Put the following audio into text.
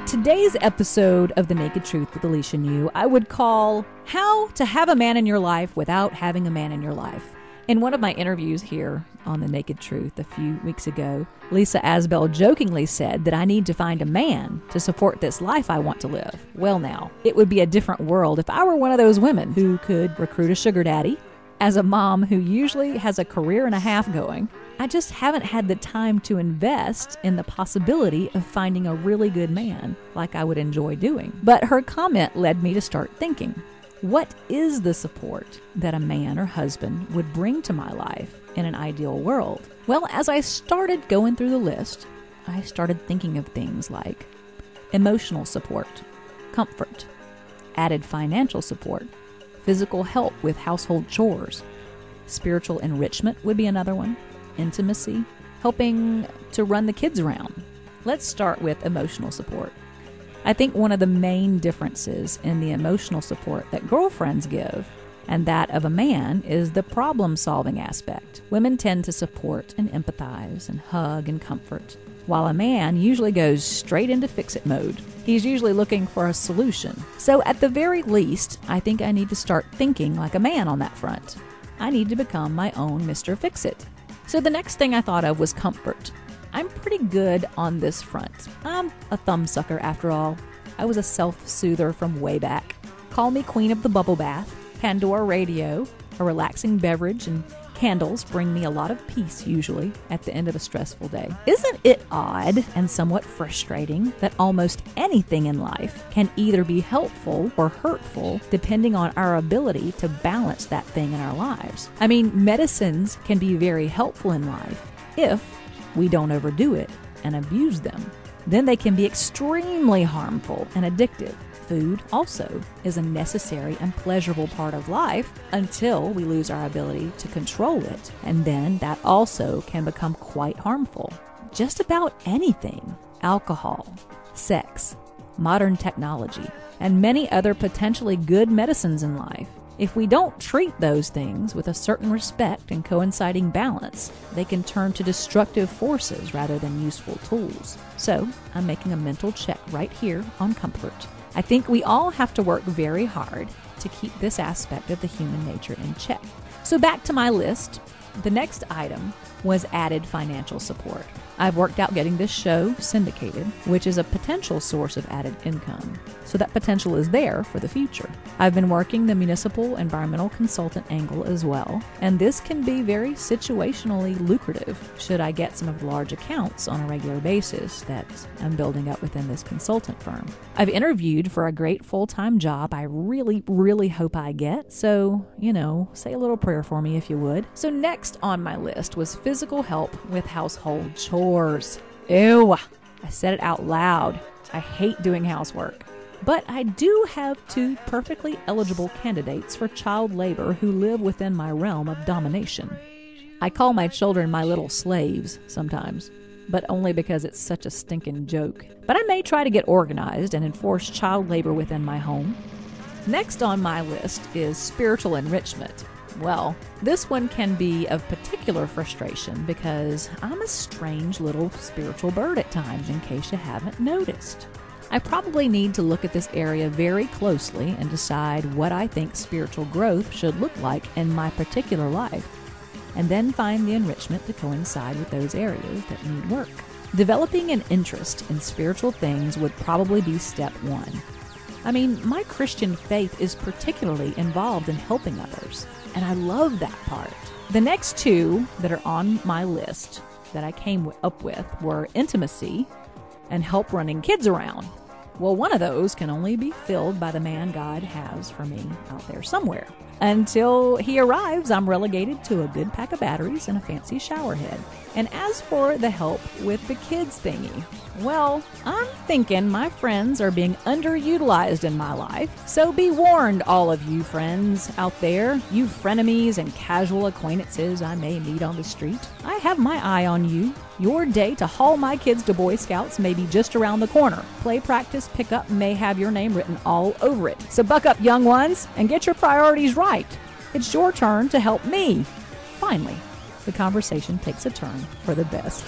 Today's episode of The Naked Truth with Alicia New, I would call How to Have a Man in Your Life Without Having a Man in Your Life. In one of my interviews here on The Naked Truth a few weeks ago, Lisa Asbell jokingly said that I need to find a man to support this life I want to live. Well now, it would be a different world if I were one of those women who could recruit a sugar daddy. As a mom who usually has a career and a half going, I just haven't had the time to invest in the possibility of finding a really good man like I would enjoy doing. But her comment led me to start thinking, what is the support that a man or husband would bring to my life in an ideal world? Well, as I started going through the list, I started thinking of things like emotional support, comfort, added financial support, physical help with household chores, spiritual enrichment would be another one, intimacy, helping to run the kids around. Let's start with emotional support. I think one of the main differences in the emotional support that girlfriends give and that of a man is the problem-solving aspect. Women tend to support and empathize and hug and comfort, while a man usually goes straight into fix-it mode. He's usually looking for a solution. So at the very least, I think I need to start thinking like a man on that front. I need to become my own Mr. Fix-It. So the next thing I thought of was comfort. I'm pretty good on this front. I'm a thumbsucker after all. I was a self-soother from way back. Call me queen of the bubble bath. Pandora radio, a relaxing beverage, and candles bring me a lot of peace usually at the end of a stressful day. Isn't it odd and somewhat frustrating that almost anything in life can either be helpful or hurtful depending on our ability to balance that thing in our lives? I mean, medicines can be very helpful in life if we don't overdo it and abuse them. Then they can be extremely harmful and addictive. Food also is a necessary and pleasurable part of life until we lose our ability to control it, and then that also can become quite harmful. Just about anything, alcohol, sex, modern technology, and many other potentially good medicines in life. If we don't treat those things with a certain respect and coinciding balance, they can turn to destructive forces rather than useful tools. So, I'm making a mental check right here on comfort. I think we all have to work very hard to keep this aspect of the human nature in check. So back to my list, the next item was added financial support. I've worked out getting this show syndicated, which is a potential source of added income. So that potential is there for the future. I've been working the municipal environmental consultant angle as well, and this can be very situationally lucrative should I get some of the large accounts on a regular basis that I'm building up within this consultant firm. I've interviewed for a great full-time job I really hope I get, so, say a little prayer for me if you would. So next on my list was physical help with household chores. Ew, I said it out loud. I hate doing housework. But I do have two perfectly eligible candidates for child labor who live within my realm of domination. I call my children my little slaves sometimes, but only because it's such a stinking joke. But I may try to get organized and enforce child labor within my home. Next on my list is spiritual enrichment. Well, this one can be of particular frustration because I'm a strange little spiritual bird at times, in case you haven't noticed. I probably need to look at this area very closely and decide what I think spiritual growth should look like in my particular life, and then find the enrichment to coincide with those areas that need work. Developing an interest in spiritual things would probably be step one. I mean, my Christian faith is particularly involved in helping others, and I love that part. The next two that are on my list that I came up with were intimacy and help running kids around. Well, one of those can only be filled by the man God has for me out there somewhere. Until he arrives, I'm relegated to a good pack of batteries and a fancy shower head. And as for the help with the kids thingy, well, I'm thinking my friends are being underutilized in my life. So be warned, all of you friends out there, you frenemies and casual acquaintances I may meet on the street. I have my eye on you. Your day to haul my kids to Boy Scouts may be just around the corner. Play practice pickup may have your name written all over it. So buck up, young ones, and get your priorities right. It's your turn to help me. Finally, the conversation takes a turn for the best.